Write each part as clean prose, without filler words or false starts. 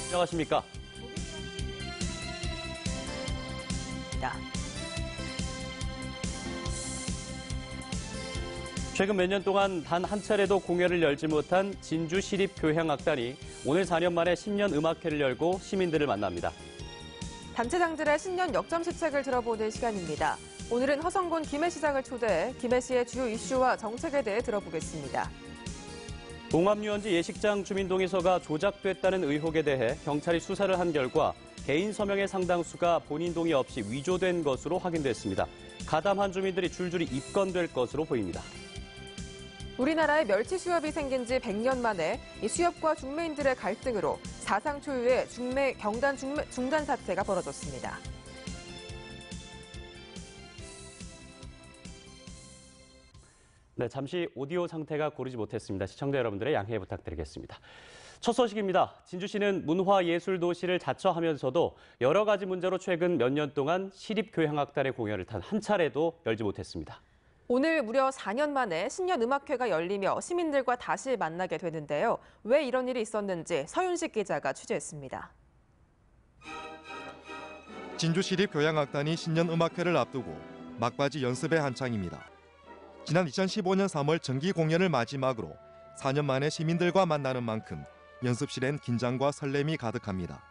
안녕하십니까? 최근 몇 년 동안 단 한 차례도 공연을 열지 못한 진주시립교향악단이 오늘 4년 만에 신년 음악회를 열고 시민들을 만납니다. 단체장들의 신년 역점 시책을 들어보는 시간입니다. 오늘은 허성곤 김해시장을 초대해 김해시의 주요 이슈와 정책에 대해 들어보겠습니다. 동암유원지 예식장 주민동의서가 조작됐다는 의혹에 대해 경찰이 수사를 한 결과 개인 서명의 상당수가 본인 동의 없이 위조된 것으로 확인됐습니다. 가담한 주민들이 줄줄이 입건될 것으로 보입니다. 우리나라에 멸치 수협이 생긴 지 100년 만에 이 수협과 중매인들의 갈등으로 사상 초유의 경단 중단 사태가 벌어졌습니다. 네, 잠시 오디오 상태가 고르지 못했습니다. 시청자 여러분들의 양해 부탁드리겠습니다. 첫 소식입니다. 진주시는 문화예술도시를 자처하면서도 여러 가지 문제로 최근 몇 년 동안 시립교향악단의 공연을 단 한 차례도 열지 못했습니다. 오늘 무려 4년 만에 신년 음악회가 열리며 시민들과 다시 만나게 되는데요. 왜 이런 일이 있었는지 서윤식 기자가 취재했습니다. 진주시립교향악단이 신년 음악회를 앞두고 막바지 연습에 한창입니다. 지난 2015년 3월 정기 공연을 마지막으로 4년 만에 시민들과 만나는 만큼 연습실엔 긴장과 설렘이 가득합니다.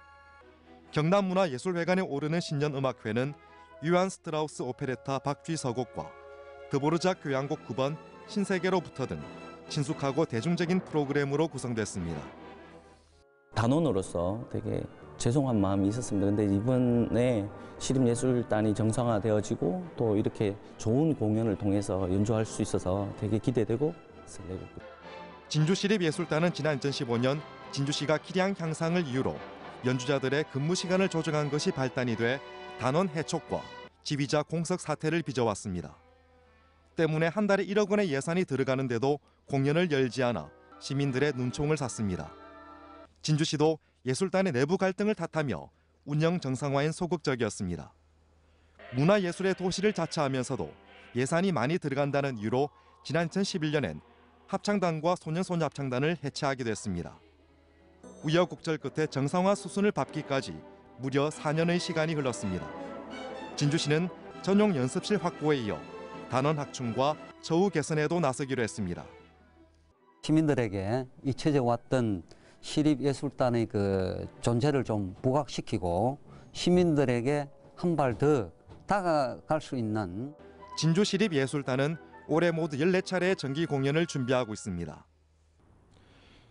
경남문화예술회관에 오르는 신년 음악회는 유한 스트라우스 오페레타 박쥐서곡과 드보르작 교향곡 9번 신세계로부터 등 친숙하고 대중적인 프로그램으로 구성됐습니다. 단원으로서 되게 죄송한 마음이 있었습니다. 근데 이번에 시립예술단이 정상화되어지고 또 이렇게 좋은 공연을 통해서 연주할 수 있어서 되게 기대되고 설레고. 진주시립예술단은 지난 2015년 진주시가 기량 향상을 이유로 연주자들의 근무 시간을 조정한 것이 발단이 돼 단원 해촉과 지휘자 공석 사태를 빚어왔습니다. 때문에 한 달에 1억 원의 예산이 들어가는데도 공연을 열지 않아 시민들의 눈총을 샀습니다. 진주시도 예술단의 내부 갈등을 탓하며 운영 정상화엔 소극적이었습니다. 문화예술의 도시를 자처하면서도 예산이 많이 들어간다는 이유로 지난 2011년엔 합창단과 소년소녀합창단을 해체하기도 했습니다. 우여곡절 끝에 정상화 수순을 밟기까지 무려 4년의 시간이 흘렀습니다. 진주시는 전용 연습실 확보에 이어 단원 확충과 처우 개선에도 나서기로 했습니다. 시민들에게 잊혀져 왔던 시립예술단의 그 존재를 좀 부각시키고 시민들에게 한 발 더 다가갈 수 있는 진주시립예술단은 올해 모두 14차례의 정기 공연을 준비하고 있습니다.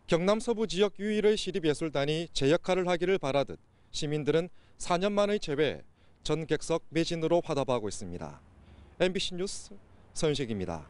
경남 서부 지역 유일의 시립예술단이 제 역할을 하기를 바라듯 시민들은 4년 만의 재회에 전 객석 매진으로 화답하고 있습니다. MBC 뉴스 서윤식입니다.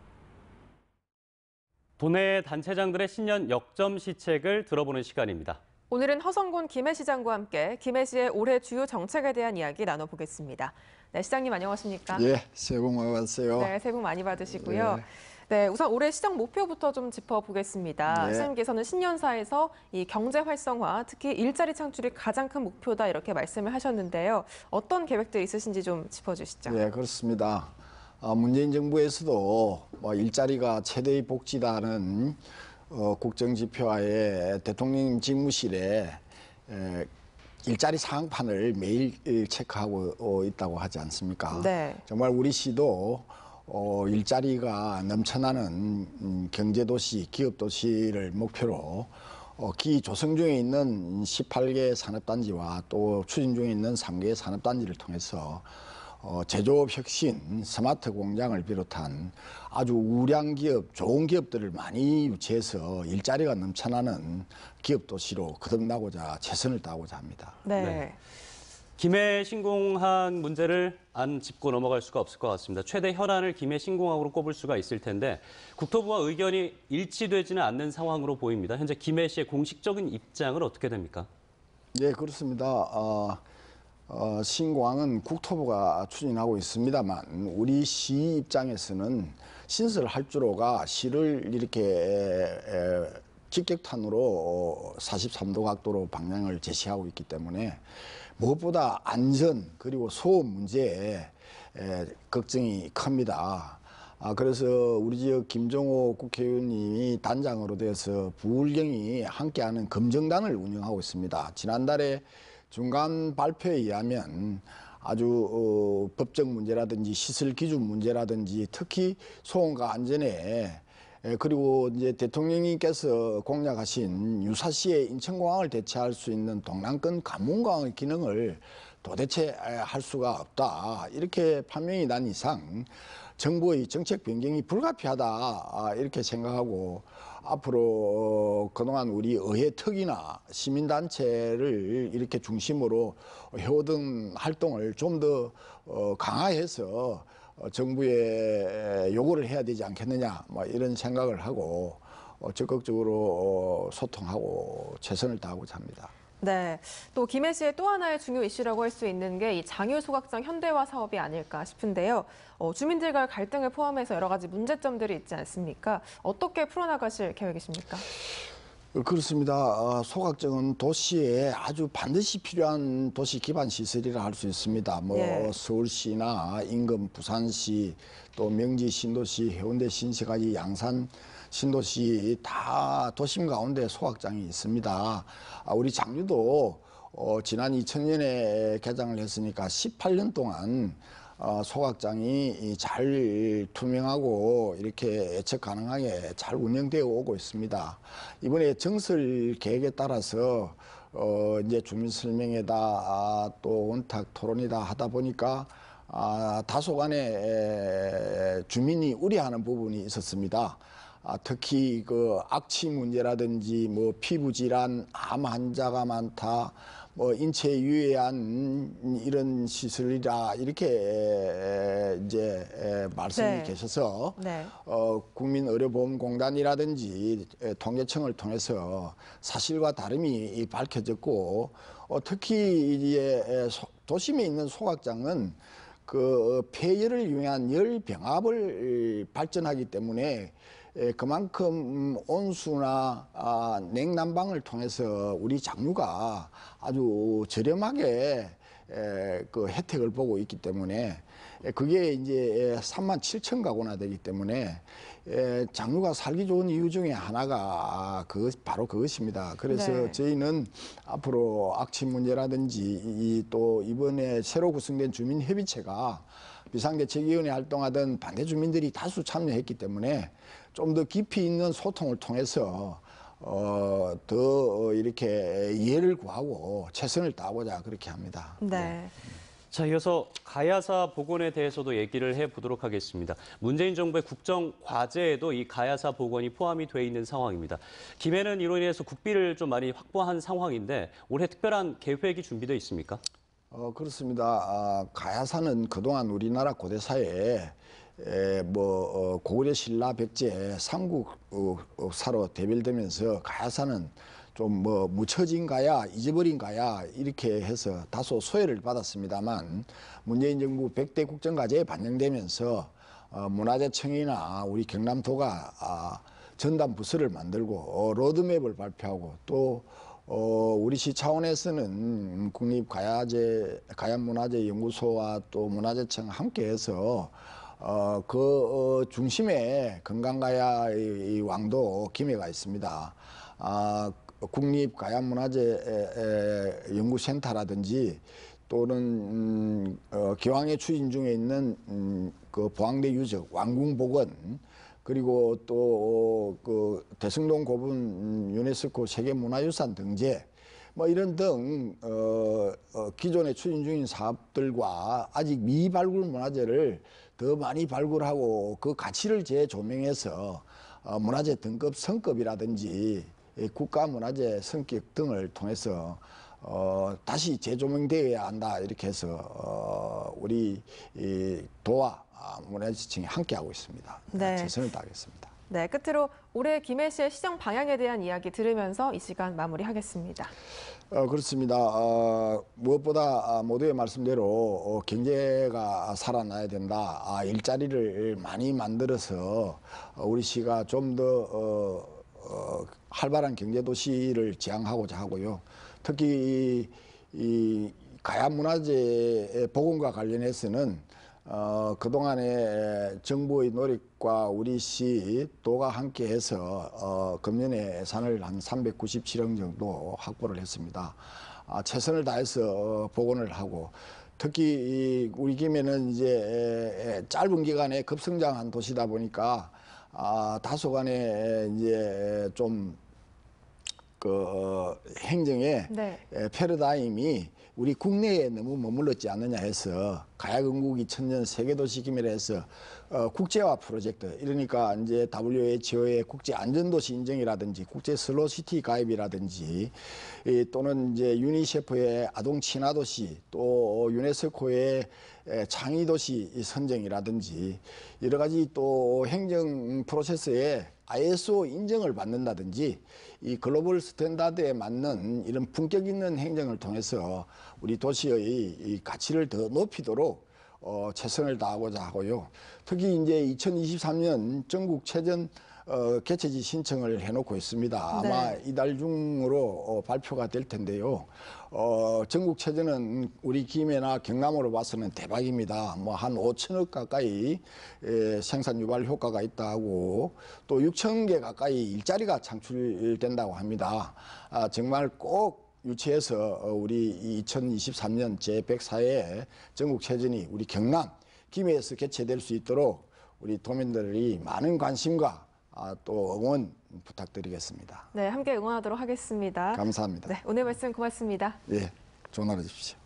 도내 단체장들의 신년 역점 시책을 들어보는 시간입니다. 오늘은 허성곤 김해시장과 함께 김해시의 올해 주요 정책에 대한 이야기 나눠보겠습니다. 네, 시장님 안녕하십니까? 예, 새해 복 많이 받으세요. 네, 새해 복 많이 받으시고요. 네, 우선 올해 시정 목표부터 좀 짚어보겠습니다. 네. 시장님께서는 신년사에서 이 경제 활성화, 특히 일자리 창출이 가장 큰 목표다 이렇게 말씀을 하셨는데요. 어떤 계획들 있으신지 좀 짚어주시죠. 네, 그렇습니다. 문재인 정부에서도 일자리가 최대의 복지다는 국정지표하에 대통령 집무실에 일자리 상황판을 매일 체크하고 있다고 하지 않습니까? 네. 정말 우리 시도 일자리가 넘쳐나는 경제도시, 기업도시를 목표로 기조성 중에 있는 18개 산업단지와 또 추진 중에 있는 3개 산업단지를 통해서 제조업 혁신, 스마트 공장을 비롯한 아주 우량 기업, 좋은 기업들을 많이 유치해서 일자리가 넘쳐나는 기업 도시로 거듭나고자 최선을 다하고자 합니다. 네. 김해 신공항 문제를 안 짚고 넘어갈 수가 없을 것 같습니다. 최대 혈안을 김해 신공항으로 꼽을 수가 있을 텐데 국토부와 의견이 일치되지는 않는 상황으로 보입니다. 현재 김해시의 공식적인 입장은 어떻게 됩니까? 네, 그렇습니다. 신공항은 국토부가 추진하고 있습니다만 우리 시 입장에서는 신설할 주로가 시를 이렇게 직격탄으로 43도 각도로 방향을 제시하고 있기 때문에 무엇보다 안전 그리고 소음 문제에 걱정이 큽니다. 그래서 우리 지역 김종호 국회의원님이 단장으로 돼서 부울경이 함께하는 검정단을 운영하고 있습니다. 지난달에 중간 발표에 의하면 아주 법적 문제라든지 시설 기준 문제라든지 특히 소음과 안전에 그리고 이제 대통령님께서 공약하신 유사시에 인천공항을 대체할 수 있는 동남권 관문공항의 기능을 도대체 할 수가 없다. 이렇게 판명이 난 이상 정부의 정책 변경이 불가피하다. 이렇게 생각하고 앞으로 그동안 우리 의회특위나 시민단체를 이렇게 중심으로 해오던 활동을 좀 더 강화해서 정부에 요구를 해야 되지 않겠느냐 뭐 이런 생각을 하고 적극적으로 소통하고 최선을 다하고자 합니다. 네, 또 김해 시의 또 하나의 중요 이슈라고 할 수 있는 게 이 장유 소각장 현대화 사업이 아닐까 싶은데요. 주민들과의 갈등을 포함해서 여러 가지 문제점들이 있지 않습니까? 어떻게 풀어나가실 계획이십니까? 그렇습니다. 소각장은 도시에 아주 반드시 필요한 도시 기반 시설이라 할 수 있습니다. 예. 서울시나 인근 부산시, 또 명지 신도시, 해운대 신시까지 양산 신도시 다 도심 가운데 소각장이 있습니다. 우리 장유도 지난 2000년에 개장을 했으니까 18년 동안 소각장이 잘 투명하고 이렇게 예측 가능하게 잘 운영되어 오고 있습니다. 이번에 정설 계획에 따라서 이제 주민 설명회다 또 원탁 토론이다 하다 보니까 다소간에 주민이 우려하는 부분이 있었습니다. 특히 그 악취 문제라든지 뭐 피부 질환, 암 환자가 많다, 뭐 인체에 유해한 이런 시설이라 이렇게 이제 말씀이 네. 계셔서 네. 국민의료보험공단이라든지 통계청을 통해서 사실과 다름이 밝혀졌고 특히 이제 도심에 있는 소각장은 그 폐열을 이용한 열 병합을 발전하기 때문에 그만큼 온수나 냉난방을 통해서 우리 장유가 아주 저렴하게 그 혜택을 보고 있기 때문에 그게 이제 37,000가구나 되기 때문에 장유가 살기 좋은 이유 중에 하나가 바로 그것입니다. 그래서 네. 저희는 앞으로 악취 문제라든지 또 이번에 새로 구성된 주민협의체가 비상대책위원회 활동하던 반대 주민들이 다수 참여했기 때문에 좀 더 깊이 있는 소통을 통해서 더 이렇게 이해를 구하고 최선을 다하고자 그렇게 합니다. 네. 자, 이어서 가야사 복원에 대해서도 얘기를 해보도록 하겠습니다. 문재인 정부의 국정 과제에도 이 가야사 복원이 포함이 돼 있는 상황입니다. 김해는 이로 인해서 국비를 좀 많이 확보한 상황인데 올해 특별한 계획이 준비되어 있습니까? 그렇습니다. 가야사는 그동안 우리나라 고대사에 고구려 신라 백제 삼국사로 대별되면서 가야사는 좀 묻혀진 가야, 잊어버린 가야 이렇게 해서 다소 소외를 받았습니다만 문재인 정부 100대 국정과제에 반영되면서 문화재청이나 우리 경남도가 전담 부서를 만들고 로드맵을 발표하고 또 우리 시 차원에서는 국립가야문화재연구소와 또 문화재청 함께해서 그 중심에 건강가야의 왕도 김해가 있습니다. 국립가야문화재연구센터라든지 또는 기왕에 추진 중에 있는 그 보항대 유적, 왕궁복원 그리고 또 그 대성동 고분 유네스코 세계문화유산 등재 뭐 이런 등 기존에 추진 중인 사업들과 아직 미발굴 문화재를 더 많이 발굴하고 그 가치를 재조명해서 문화재 등급 성급이라든지 국가문화재 성격 등을 통해서 다시 재조명되어야 한다 이렇게 해서 우리 도와 문화재청이 함께하고 있습니다. 네. 최선을 다하겠습니다. 네, 끝으로 올해 김해시의 시정 방향에 대한 이야기 들으면서 이 시간 마무리하겠습니다. 그렇습니다. 무엇보다 모두의 말씀대로 경제가 살아나야 된다. 일자리를 많이 만들어서 우리 시가 좀 더 활발한 경제도시를 지향하고자 하고요. 특히 이 가야문화재 복원과 관련해서는 그동안에 정부의 노력과 우리 시 도가 함께해서 금년에 예산을 한 397억 정도 확보를 했습니다. 최선을 다해서 복원을 하고 특히 우리 김해는 이제 짧은 기간에 급성장한 도시다 보니까 다소간에 이제 좀 행정의 네. 패러다임이 우리 국내에 너무 머물렀지 않느냐 해서 가야금국 2000년 세계도시 기밀에 해서 국제화 프로젝트, 이러니까 이제 WHO의 국제 안전도시 인정이라든지 국제 슬로시티 가입이라든지 또는 이제 유니세프의 아동 친화도시, 또 유네스코의 창의도시 선정이라든지 여러 가지 또 행정 프로세스에 ISO 인정을 받는다든지 이 글로벌 스탠다드에 맞는 이런 품격 있는 행정을 통해서 우리 도시의 이 가치를 더 높이도록 최선을 다하고자 하고요. 특히 이제 2023년 전국체전 개최지 신청을 해놓고 있습니다. 아마 네. 이달 중으로 발표가 될 텐데요. 전국체전은 우리 김해나 경남으로 봐서는 대박입니다. 뭐 한 5천억 가까이 생산 유발 효과가 있다고, 또 6천 개 가까이 일자리가 창출된다고 합니다. 정말 꼭 유치해서 우리 2023년 제104회 전국체전이 우리 경남 김해에서 개최될 수 있도록 우리 도민들이 많은 관심과 또 응원 부탁드리겠습니다. 네, 함께 응원하도록 하겠습니다. 감사합니다. 네, 오늘 말씀 고맙습니다. 예, 좋은 하루 되십시오.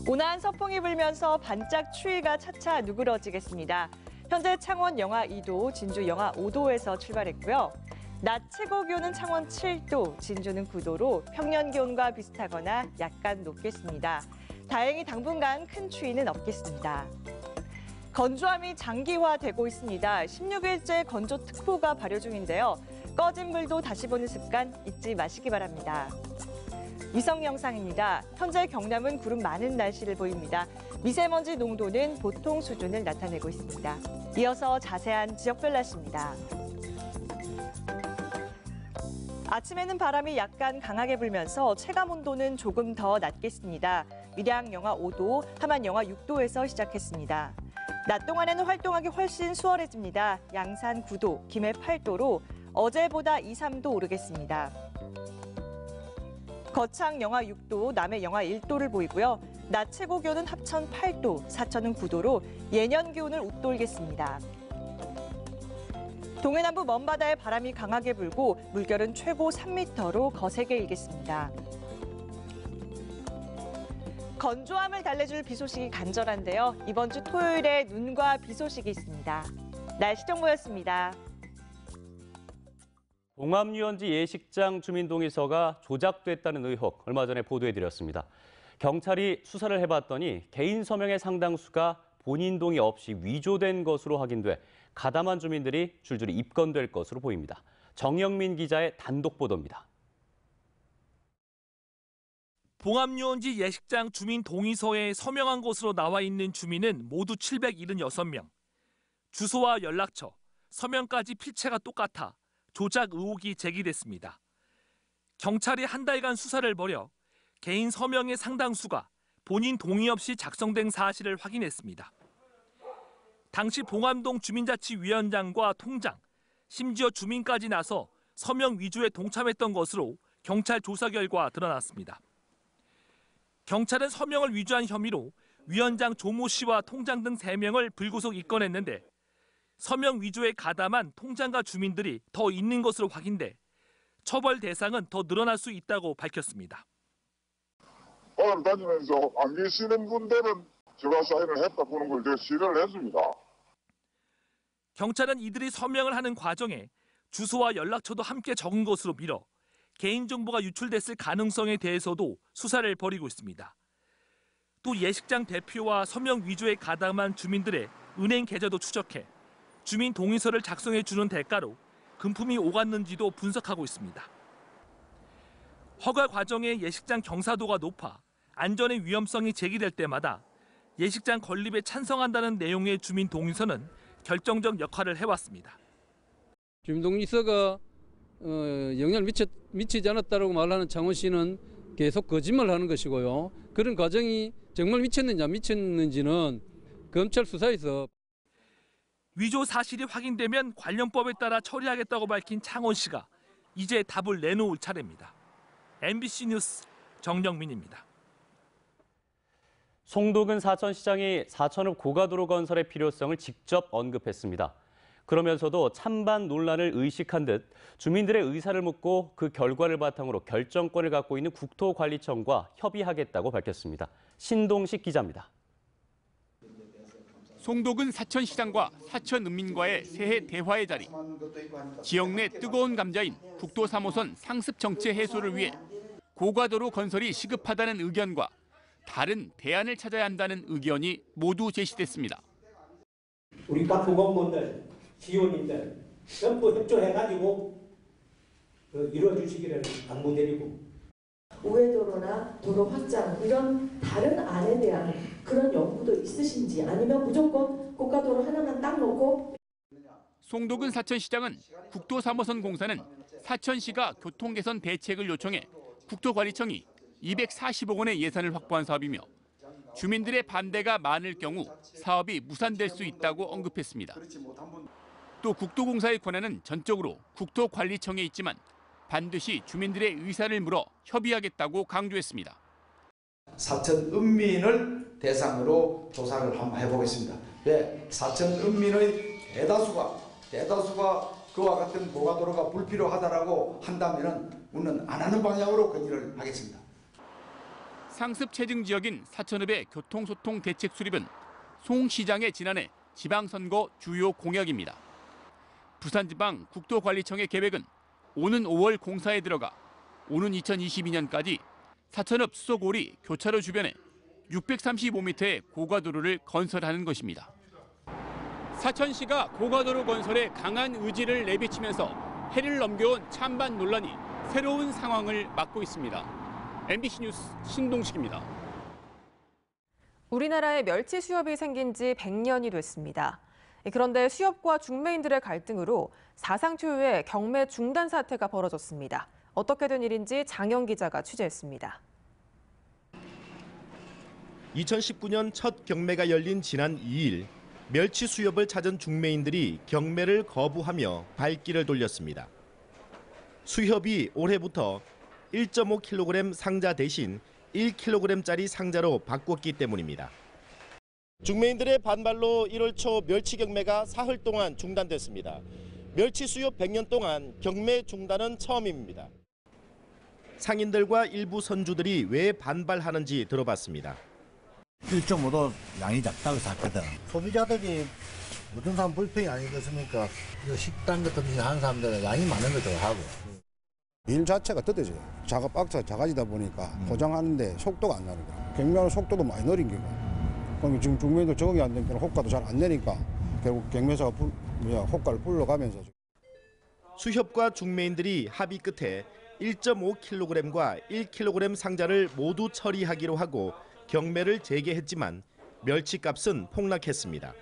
온화한 서풍이 불면서 반짝 추위가 차차 누그러지겠습니다. 현재 창원 영하 2도, 진주 영하 5도에서 출발했고요. 낮 최고 기온은 창원 7도, 진주는 9도로 평년 기온과 비슷하거나 약간 높겠습니다. 다행히 당분간 큰 추위는 없겠습니다. 건조함이 장기화되고 있습니다. 16일째 건조특보가 발효 중인데요. 꺼진 불도 다시 보는 습관 잊지 마시기 바랍니다. 위성 영상입니다. 현재 경남은 구름 많은 날씨를 보입니다. 미세먼지 농도는 보통 수준을 나타내고 있습니다. 이어서 자세한 지역별 날씨입니다. 아침에는 바람이 약간 강하게 불면서 체감 온도는 조금 더 낮겠습니다. 밀양 영하 5도, 함안 영하 6도에서 시작했습니다. 낮 동안에는 활동하기 훨씬 수월해집니다. 양산 9도, 김해 8도로 어제보다 2, 3도 오르겠습니다. 거창 영하 6도, 남해 영하 1도를 보이고요. 낮 최고 기온은 합천 8도, 사천은 9도로 예년 기온을 웃돌겠습니다. 동해남부 먼바다에 바람이 강하게 불고 물결은 최고 3m로 거세게 일겠습니다. 건조함을 달래줄 비 소식이 간절한데요. 이번 주 토요일에 눈과 비 소식이 있습니다. 날씨 정보였습니다. 봉암유원지 예식장 주민 동의서가 조작됐다는 의혹 얼마 전에 보도해드렸습니다. 경찰이 수사를 해봤더니 개인 서명의 상당수가 본인 동의 없이 위조된 것으로 확인돼 가담한 주민들이 줄줄이 입건될 것으로 보입니다. 정영민 기자의 단독 보도입니다. 봉암유원지 예식장 주민 동의서에 서명한 것으로 나와 있는 주민은 모두 776명. 주소와 연락처, 서명까지 필체가 똑같아 조작 의혹이 제기됐습니다. 경찰이 한 달간 수사를 벌여 개인 서명의 상당수가 본인 동의 없이 작성된 사실을 확인했습니다. 당시 봉암동 주민자치위원장과 통장, 심지어 주민까지 나서 서명 위조에 동참했던 것으로 경찰 조사 결과 드러났습니다. 경찰은 서명을 위조한 혐의로 위원장 조모 씨와 통장 등 3명을 불구속 입건했는데 서명 위조에 가담한 통장과 주민들이 더 있는 것으로 확인돼 처벌 대상은 더 늘어날 수 있다고 밝혔습니다. 오늘 다니면서 안 계시는 분들은 제가 사인을 했다 보는 걸 제가 시를 했습니다. 경찰은 이들이 서명을 하는 과정에 주소와 연락처도 함께 적은 것으로 미뤄 개인정보가 유출됐을 가능성에 대해서도 수사를 벌이고 있습니다. 또 예식장 대표와 서명 위조에 가담한 주민들의 은행 계좌도 추적해 주민 동의서를 작성해 주는 대가로 금품이 오갔는지도 분석하고 있습니다. 허가 과정에 예식장 경사도가 높아 안전의 위험성이 제기될 때마다 예식장 건립에 찬성한다는 내용의 주민 동의서는 결정적 역할을 해왔습니다. 주민 동의서가 영향을 미치지 않았다고 말하는 창원시는 계속 거짓말하는 것이고요. 그런 과정이 정말 미쳤는지 안 미쳤는지는 검찰 수사에서 위조 사실이 확인되면 관련법에 따라 처리하겠다고 밝힌 창원시가 이제 답을 내놓을 차례입니다. MBC 뉴스 정영민입니다. 송도근 사천시장이 사천읍 고가도로 건설의 필요성을 직접 언급했습니다. 그러면서도 찬반 논란을 의식한 듯 주민들의 의사를 묻고 그 결과를 바탕으로 결정권을 갖고 있는 국토관리청과 협의하겠다고 밝혔습니다. 신동식 기자입니다. 송도근 사천시장과 사천읍민과의 새해 대화의 자리. 지역 내 뜨거운 감자인 국도 3호선 상습 정체 해소를 위해 고가도로 건설이 시급하다는 의견과 다른 대안을 찾아야 한다는 의견이 모두 제시됐습니다. 우리 각 공무원들, 지원인들 전부 협조해가지고 이루어주시기를 당부드리고 우회도로나 도로 확장 이런 다른 안에 대한 그런 연구도 있으신지 아니면 무조건 고가도로 하나만 딱 놓고 송도근 사천시장은 국도 3호선 공사는 사천시가 교통개선 대책을 요청해 국토관리청이 240억 원의 예산을 확보한 사업이며 주민들의 반대가 많을 경우 사업이 무산될 수 있다고 언급했습니다. 또 국도공사의 권한은 전적으로 국토관리청에 있지만 반드시 주민들의 의사를 물어 협의하겠다고 강조했습니다. 사천읍민을 대상으로 조사를 한번 해보겠습니다. 네, 사천읍민의 대다수가 그와 같은 고가도로가 불필요하다라고 한다면 우리는 안 하는 방향으로 건의를 하겠습니다. 상습 체증 지역인 사천읍의 교통소통 대책 수립은 송 시장의 지난해 지방선거 주요 공약입니다. 부산지방 국토관리청의 계획은 오는 5월 공사에 들어가 오는 2022년까지 사천읍 수서고리 교차로 주변에 635m의 고가도로를 건설하는 것입니다. 사천시가 고가도로 건설에 강한 의지를 내비치면서 해를 넘겨온 찬반 논란이 새로운 상황을 맞고 있습니다. MBC 뉴스 신동식입니다. 우리나라에 멸치 수협이 생긴 지 100년이 됐습니다. 그런데 수협과 중매인들의 갈등으로 사상 초유의 경매 중단 사태가 벌어졌습니다. 어떻게 된 일인지 장영 기자가 취재했습니다. 2019년 첫 경매가 열린 지난 2일, 멸치 수협을 찾은 중매인들이 경매를 거부하며 발길을 돌렸습니다. 수협이 올해부터 1.5kg 상자 대신 1kg짜리 상자로 바꿨기 때문입니다. 중매인들의 반발로 1월 초 멸치 경매가 사흘 동안 중단됐습니다. 멸치 수협 100년 동안 경매 중단은 처음입니다. 상인들과 일부 선주들이 왜 반발하는지 들어봤습니다. 1.5도 양이 작다고 샀거든. 소비자들이 모든 사람 불평이 아니겠습니까? 식당 같은 데 하는 사람들은 양이 많은 걸 좋아하고. 일 자체가 뜨대져요. 박스가 작아지다 보니까 포장하는데 속도가 안 나는 거야. 경매하는 속도도 많이 느린 거고. 그럼 지금 중매인도 적응이 안 되니까 호가도 잘 안 내니까 결국 경매사가 호가를 불러가면서. 수협과 중매인들이 합의 끝에 1.5kg과 1kg 상자를 모두 처리하기로 하고 경매를 재개했지만 멸치값은 폭락했습니다.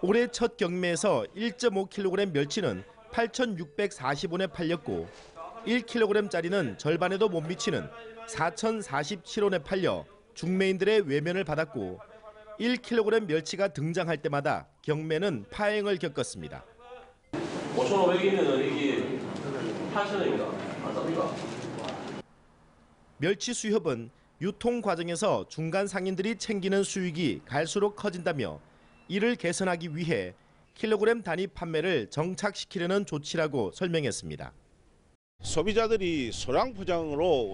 올해 첫 경매에서 1.5kg 멸치는 8,640원에 팔렸고 1kg짜리는 절반에도 못 미치는 4,047원에 팔려 중매인들의 외면을 받았고 1kg 멸치가 등장할 때마다 경매는 파행을 겪었습니다. 5,500이면 이게 8,000원입니다. 맞습니까? 멸치 수협은 유통 과정에서 중간 상인들이 챙기는 수익이 갈수록 커진다며 이를 개선하기 위해 킬로그램 단위 판매를 정착시키려는 조치라고 설명했습니다. 소비자들이 소량 포장으로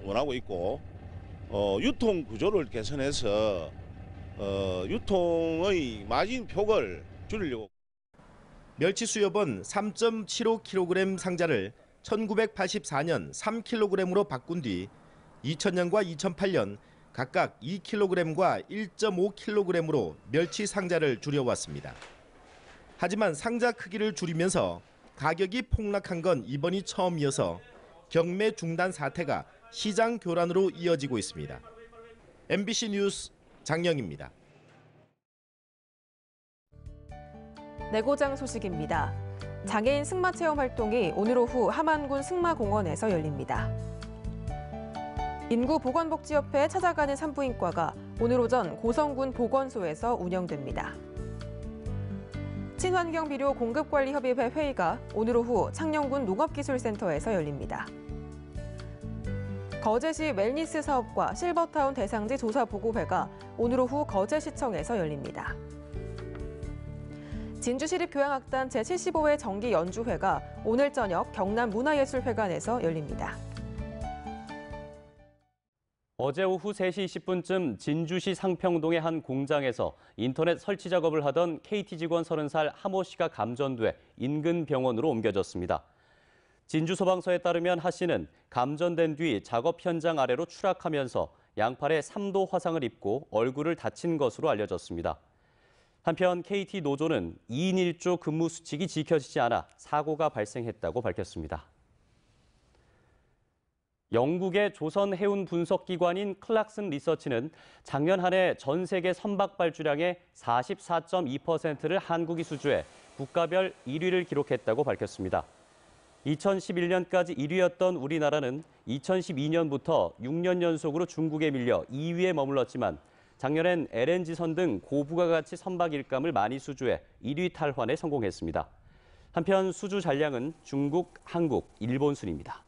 원하고 있고 유통 구조를 개선해서 유통의 마진 폭을 줄이려고. 멸치 수협은 3.75kg 상자를 1984년 3kg으로 바꾼 뒤 2000년과 2008년 각각 2kg과 1.5kg으로 멸치 상자를 줄여왔습니다. 하지만 상자 크기를 줄이면서 가격이 폭락한 건 이번이 처음이어서 경매 중단 사태가 시장 교란으로 이어지고 있습니다. MBC 뉴스 장영입니다. 내고장 소식입니다. 장애인 승마 체험 활동이 오늘 오후 함안군 승마공원에서 열립니다. 인구보건복지협회에 찾아가는 산부인과가 오늘 오전 고성군 보건소에서 운영됩니다. 친환경비료 공급관리협의회 회의가 오늘 오후 창녕군 농업기술센터에서 열립니다. 거제시 웰니스 사업과 실버타운 대상지 조사보고회가 오늘 오후 거제시청에서 열립니다. 진주시립교향악단 제75회 정기 연주회가 오늘 저녁 경남문화예술회관에서 열립니다. 어제 오후 3시 20분쯤 진주시 상평동의 한 공장에서 인터넷 설치 작업을 하던 KT 직원 30살 하모 씨가 감전돼 인근 병원으로 옮겨졌습니다. 진주소방서에 따르면 하 씨는 감전된 뒤 작업 현장 아래로 추락하면서 양팔에 3도 화상을 입고 얼굴을 다친 것으로 알려졌습니다. 한편 KT 노조는 2인 1조 근무 수칙이 지켜지지 않아 사고가 발생했다고 밝혔습니다. 영국의 조선 해운 분석 기관인 클락슨 리서치는 작년 한 해 전 세계 선박 발주량의 44.2%를 한국이 수주해 국가별 1위를 기록했다고 밝혔습니다. 2011년까지 1위였던 우리나라는 2012년부터 6년 연속으로 중국에 밀려 2위에 머물렀지만 작년엔 LNG선 등 고부가 가치 선박 일감을 많이 수주해 1위 탈환에 성공했습니다. 한편 수주 잔량은 중국, 한국, 일본 순입니다.